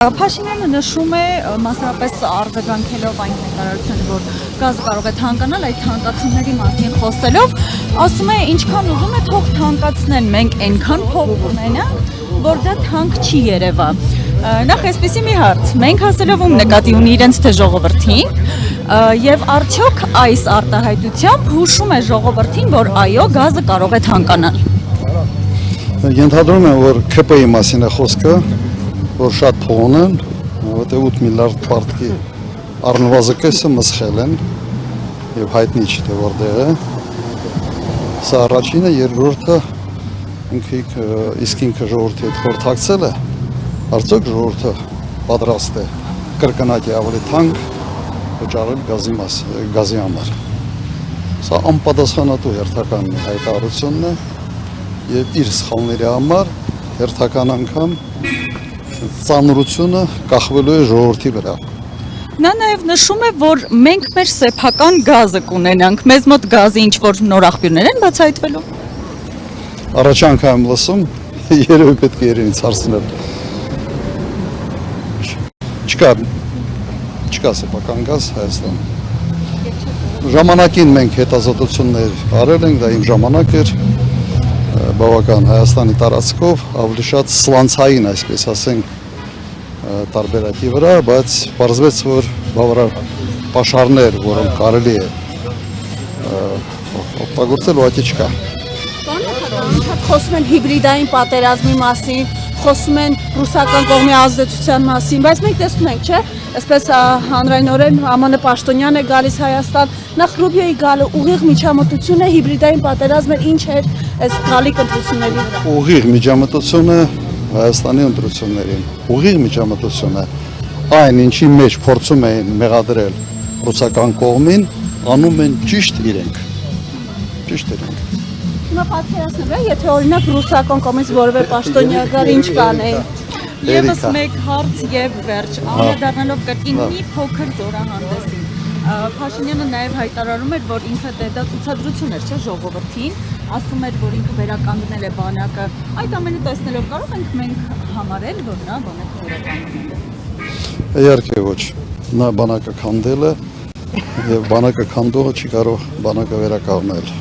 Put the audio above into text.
Փաշինյանը նշում է մասնավորապես արձագանքելով այն հայտարարությանը, որ գազը կարող է թանկանալ, այդ թանկացումների մասին խոսելով, ասում է, ինչքան ուզում է թող թանկացնեն, մենք այնքան փող ունենանք, որ դա թանկ չի երևա։ Նախ այսպեսի մի հարց, մենք հասելով ում նկատի ունի իրենց թե ժողովրդին, եւ արդյոք այս արտահայտությամբ հուշում է ժողովրդին, որ այո, գազը կարող է թանկանալ։ Ենթադրում եմ, որ ՔՊ-ի մասին է խոսքը, որ շատ փող ունեն, որտեղ 8 միլիարդ պարտքի առնվազն կեսը մսխել են եւ հայտնի չի թե որտեղ է։ Սա առաջինը, երկրորդը ինքը ժողովրդի հետ խորհրդակցել է, արդյոք ժողովուրդը պատրաստ է կրկնակի ավելի թանկ վճարել գազի համար։ Սա անպատասխանատու հերթական հայտարարությունն է եւ իր սխալների համար հերթական անգամ ծանրությունը կախվելու է ժողովրդի վրա։ Նա նաև նշում է, որ մենք մեր սեփական գազը կունենանք, մեզ մոտ գազի ինչ-որ նոր աղբյուրներ են բացահայտվելու։ Առաջ անգամ լսում, երևի պետք է իրենից հարցնել։ Չկա սեփական գազ Հայաստանում։ Ժամանակին մենք հետազոտություններ արել ենք, դա իմ ժամանակ էր, բավական Հայաստանի տարածքով, ավելի շատ սլանցային, այսպես ասենք, տարբերակի վրա, բայց պարզվեց, որ բավարար պաշարներ, որոնք կարելի է օգտագործել, ուղղակի չկա։ Խոսում են հիբրիդային պատերազմի մասին, խոսում են ռուսական կողմի ազդեցության մասին, բայց մենք տեսնում ենք, չէ՞, այսպես հանրայնորեն ԱՄՆ պաշտոնյան է գալիս Հայաստան, նախ Ռուբիոյի գալը ուղիղ միջամտություն է, հիբրիդային պատերազմը ինչ է այս գալիք ընտրությունների վրա։ Ուղիղ միջամտությունը Հայաստանի ընտրություններին, ուղիղ միջամտությունը այն ինչի մեջ փորձում են մեղադրել ռուսական կողմին, անում են ճիշտ իրենք։ Հիմա պատկերացնեմ, եթե օրինակ ռուսական կողմից որևէ պաշտոնյա գար, ինչ կանեին։ Եվս մեկ հարց եւ վերջ, անդրադառնալով կրկին մի փոքր զորահանդեսին։ Փաշինյանը նաև հայտարարում էր, որ ինքը դա ցուցադրություն էր, չէ՞, ժողովրդին, ասում էր, որ ինքը վերականգնել է բանակը։ Այդ ամենը տեսնելով կարող ենք մենք համարել, որ նա բանակը վերականգնել է։ Իհարկե ոչ։ Նա բանակը քանդել է եւ բանակը քանդողը չի կարող բանակը վերականգնել։